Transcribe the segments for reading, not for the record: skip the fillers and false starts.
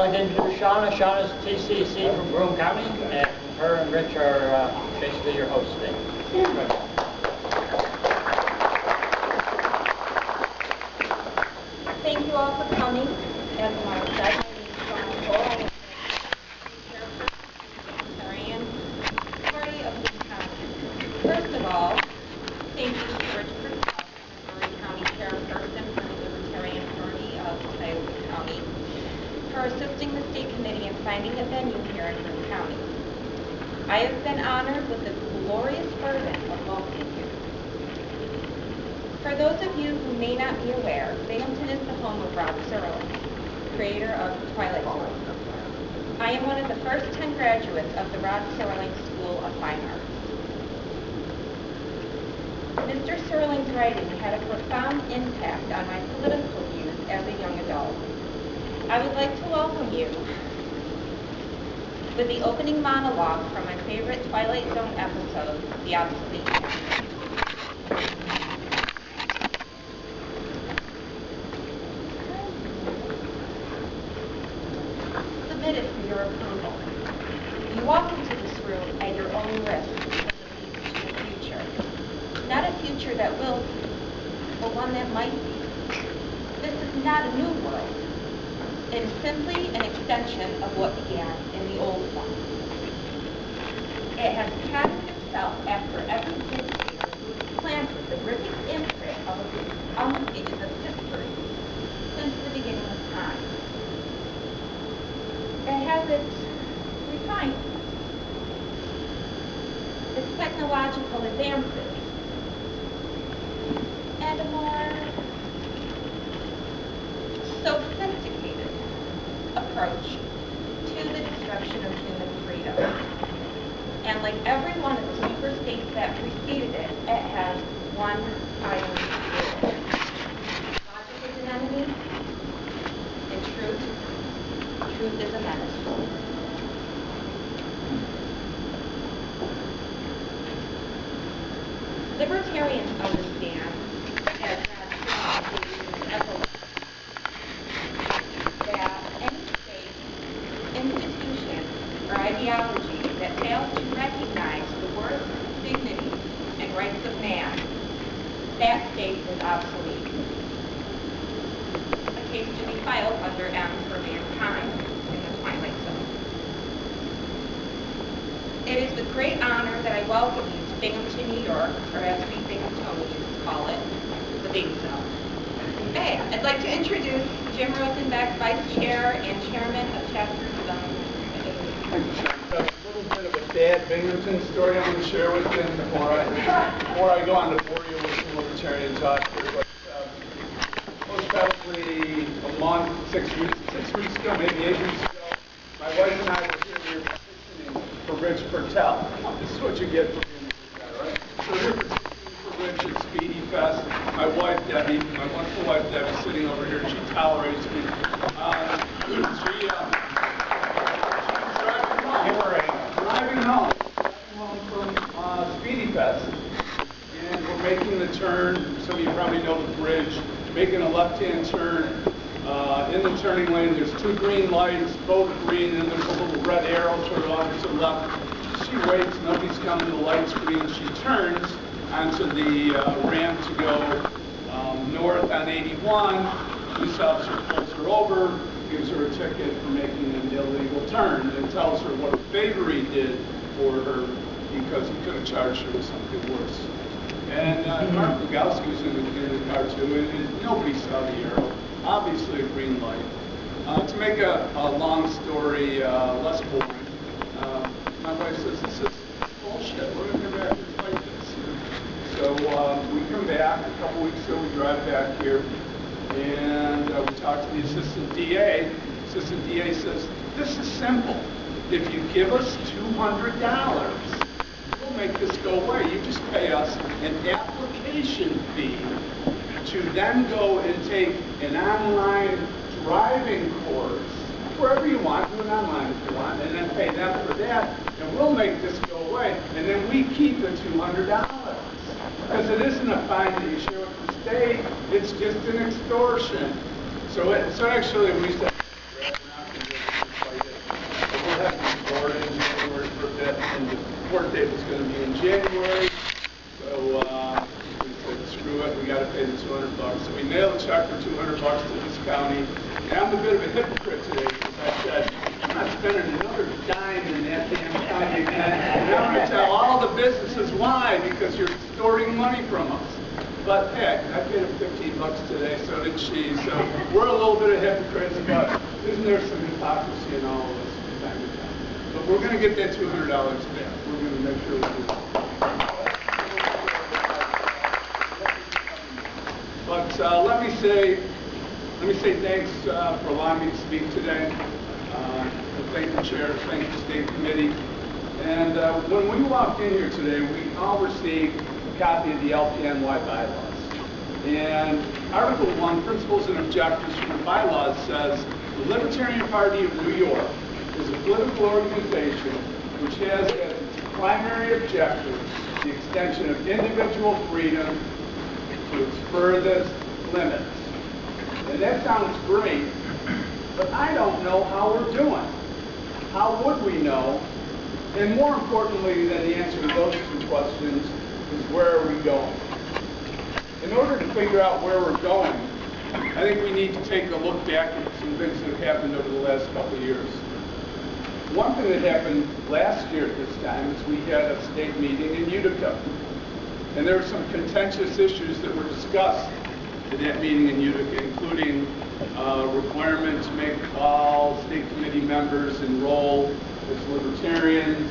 like to introduce Shawna. Shawna's TCC from Broome County, and her and Rich are basically your hosts today. Thank you all for coming. As Mark said, my name is Shawna. Libertarian Party of Broome County. First of all, thank you to Rich Broome County Chairperson for the Libertarian Party of Broome County for assisting the state committee in finding a venue here in Broome County. I have been honored with the glorious burden of welcoming you. For those of you who may not be aware, Binghamton is the home of Rod Serling, creator of Twilight Zone. I am one of the first 10 graduates of the Rod Serling School of Fine Arts. Mr. Serling's writing had a profound impact on my political views as a young adult. I would like to welcome you with the opening monologue from my favorite Twilight Zone episode, The Obsolete Man. Submitted for your approval. You walk into this room at your own risk because it leads to a future. Not a future that will be, but one that might be. This is not a new world. It is simply an extension of what began in the old one. It has patterned itself after every dictator who has planted the ripping imprint on the pages of history since the beginning of time. It has its refinements, its technological advances, and a more sophisticated approach to the destruction of human freedom. And like every one of the super states that preceded it, it has one item to it. Logic is an enemy, and truth is a menace. Libertarians understand, as that any state, institution, or ideology that fails to recognize the worth, dignity, and rights of man, that state is obsolete. A case to be filed under M for mankind in the Twilight Zone. It is with great honor that I welcome you to Binghamton, New York, or as we Binghamtonians call it, the Big Zone. Hey, I'd like to introduce Jim Rosenbeck, Vice Chair and Chairman of Chapter Development Committee. A little bit of a bad Binghamton story I'm going to share with you before I go on to bore you with some libertarian talk here. But most probably a month, 6 weeks ago, maybe 8 weeks ago, my wife and I were here. We were petitioning for Rich Pertel. This is what you get for being a guy, right? So we're petitioning for Rich at Speedy Fest. My wife, Debbie, my wonderful wife, Debbie, sitting over here. She tolerates me. Driving home from Speedy Fest, and we're making the turn. Some of you probably know the bridge. Making a left-hand turn. In the turning lane, there's 2 green lights, both green, and there's a little red arrow sort of off to the left. She waits, nobody's coming, the light's green. She turns onto the ramp to go north on 81. Police officer pulls her over, gives her a ticket for making an illegal turn, and tells her what a favor he did for her because he could have charged her with something worse. And Mark Bugowski was in the car too, and nobody saw the arrow. Obviously a green light. To make a long story less boring, my wife says, this is bullshit. We're going to come back and fight this. So we come back. A couple weeks ago, we drive back here, and we talk to the assistant DA. Assistant DA says, this is simple. If you give us $200, we'll make this go away. You just pay us an application fee to then go and take an online driving course, wherever you want, do it online if you want, and then pay them for that, and we'll make this go away, and then we keep the $200. Because it isn't a fine that you share with the state, it's just an extortion. So actually we used to date was going to be in January. So we said, screw it, we got to pay the $200. So we mailed a check for $200 to this county. And I'm a bit of a hypocrite today because I said, I'm not spending another dime in that damn county again. And I'm going to tell all the businesses why, because you're extorting money from us. But heck, I paid him $15 today, so did she. So we're a little bit of hypocrites, but isn't there some hypocrisy in all of this from time to time? But we're going to get that $200 back. We're going to make sure we do it. But let me say thanks for allowing me to speak today. And thank the chair, thank the state committee. And when we walked in here today, we all received a copy of the LPNY bylaws. And Article 1, Principles and Objectives from the bylaws says, the Libertarian Party of New York is a political organization which has as its primary objective the extension of individual freedom to its furthest limits. And that sounds great, but I don't know how we're doing. How would we know? And more importantly than the answer to those two questions is where are we going? In order to figure out where we're going, I think we need to take a look back at some things that have happened over the last couple of years. One thing that happened last year at this time is we had a state meeting in Utica. And there were some contentious issues that were discussed at that meeting in Utica, including requirement to make all state committee members enroll as libertarians.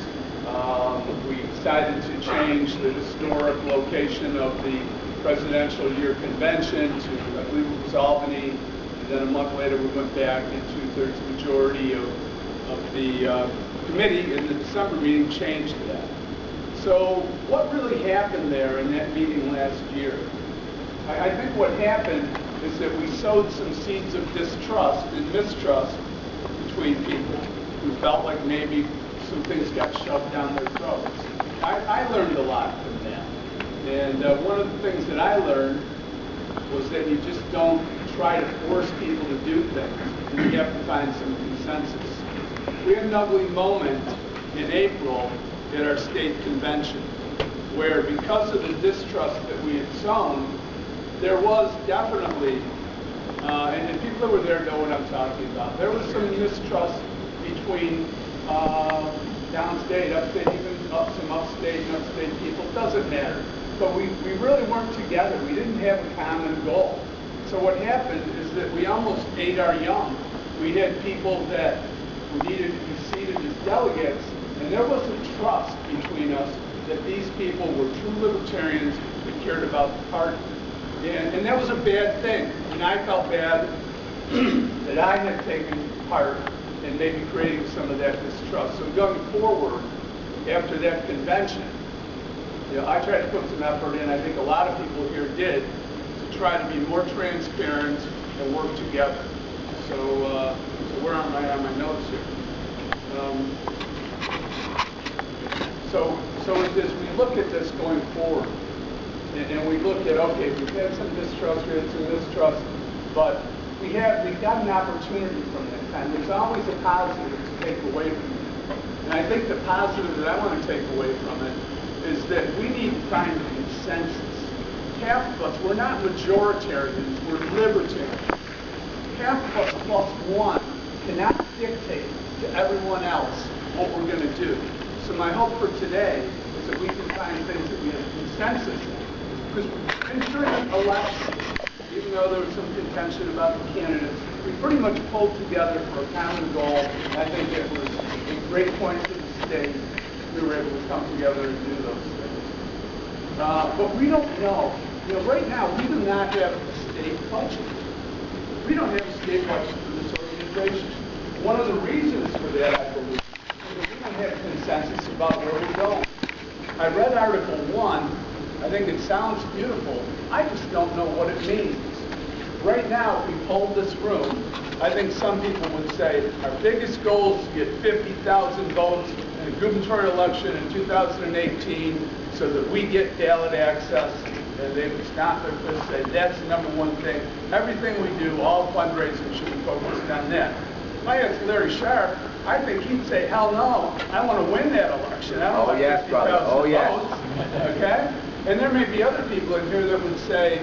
We decided to change the historic location of the presidential year convention to, I believe it was Albany, and then a month later we went back and 2/3 majority of the committee in the December meeting changed that. So what really happened there in that meeting last year? I think what happened is that we sowed some seeds of distrust and mistrust between people who felt like maybe some things got shoved down their throats. I learned a lot from that. And one of the things that I learned was that you just don't try to force people to do things. And you have to find some consensus. We had an ugly moment in April at our state convention where because of the distrust that we had sown, there was definitely, and people that were there know what I'm talking about, there was some mistrust between downstate, upstate, even some upstate and upstate people. It doesn't matter. But we really weren't together. We didn't have a common goal. So what happened is that we almost ate our young. We had people that needed to be seated as delegates, and there was a trust between us that these people were true libertarians that cared about the party. And that was a bad thing. And I felt bad that I had taken part in maybe creating some of that distrust. So going forward, after that convention, I tried to put some effort in, I think a lot of people here did, to try to be more transparent and work together. So, where am I on my notes here? So as we look at this going forward, and we look at, okay, we've had some distrust, we had some mistrust, but we've got an opportunity from that time. There's always a positive to take away from it. And I think the positive that I want to take away from it is that we need to find a consensus. Half of us, we're not majoritarians, we're libertarians. Half of us plus one cannot dictate to everyone else what we're going to do. So my hope for today is that we can find things that we have consensus in. Because during elections, even though there was some contention about the candidates, we pretty much pulled together for a common goal. I think it was a great point for the state. We were able to come together and do those things. But we don't know. Right now, we do not have a state budget. We don't have a state budget for this organization. One of the reasons for that, I believe, is that we don't have consensus about where we're going. I read Article 1. I think it sounds beautiful. I just don't know what it means. Right now, if we polled this room, I think some people would say our biggest goal is to get 50,000 votes in a gubernatorial election in 2018 so that we get ballot access, and they would stomp their fist and say that's the number one thing. Everything we do, all fundraising should be focused on that. If I asked Larry Sharp, I think he'd say, hell no, I want to win that election. I don't want 50,000 votes. Okay? And there may be other people in here that would say,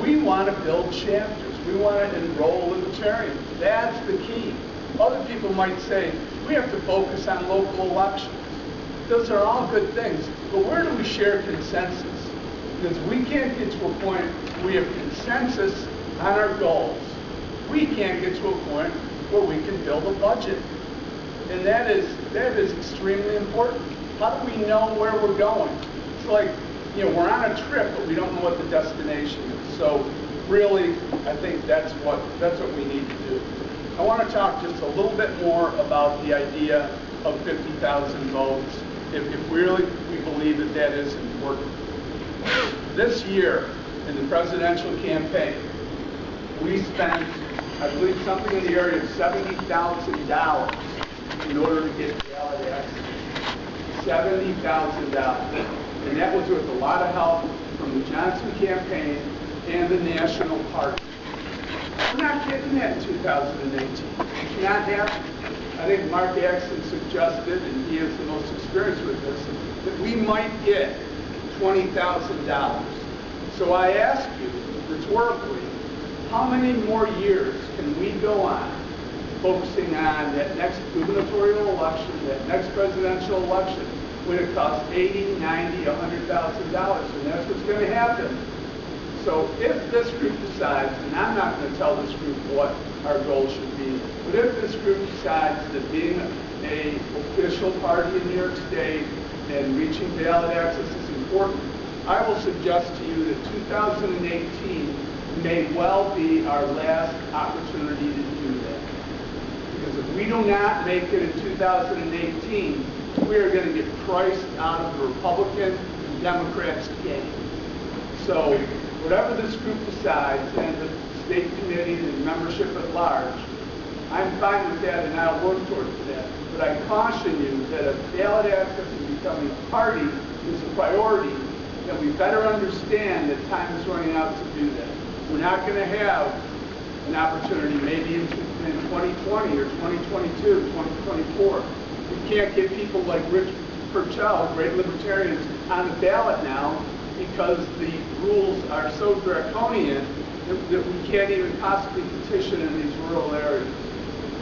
we want to build chapters. We want to enroll Libertarians. That's the key. Other people might say, we have to focus on local elections. Those are all good things. But where do we share consensus? Because we can't get to a point where we have consensus on our goals. We can't get to a point where we can build a budget. And that is extremely important. How do we know where we're going? It's like, we're on a trip, but we don't know what the destination is. So really, I think that's what we need to do. I want to talk just a little bit more about the idea of 50,000 votes, if really we believe that that is important. This year, in the presidential campaign, we spent, I believe, something in the area of $70,000 in order to get ballot access. $70,000. And that was with a lot of help from the Johnson campaign and the National Party. We're not getting that in 2018. It's not happening. I think Mark Axon suggested, and he has the most experience with this, that we might get $20,000. So I ask you, rhetorically, how many more years can we go on focusing on that next gubernatorial election, that next presidential election, when it costs $80,000, $90,000, $100,000, and that's what's going to happen. So if this group decides, and I'm not going to tell this group what our goal should be, but if this group decides that being an official party in New York State and reaching ballot access is important, I will suggest to you that 2018 may well be our last opportunity to do that. Because if we do not make it in 2018, we are going to get priced out of the Republican and Democrats' game. So whatever this group decides, and the state committee and membership at large, I'm fine with that and I'll work towards that. But I caution you that if ballot access and becoming a party is a priority, then we better understand that time is running out to do that. We're not going to have an opportunity maybe in 2020 or 2022, 2024. We can't get people like Rich Purcell, great libertarians, on the ballot now because the rules are so draconian that we can't even possibly petition in these rural areas.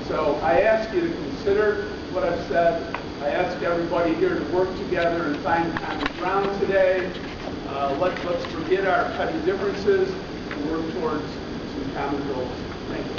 So I ask you to consider what I've said. I ask everybody here to work together and find common ground today. Let's forget our petty differences and work towards some common goals. Thank you.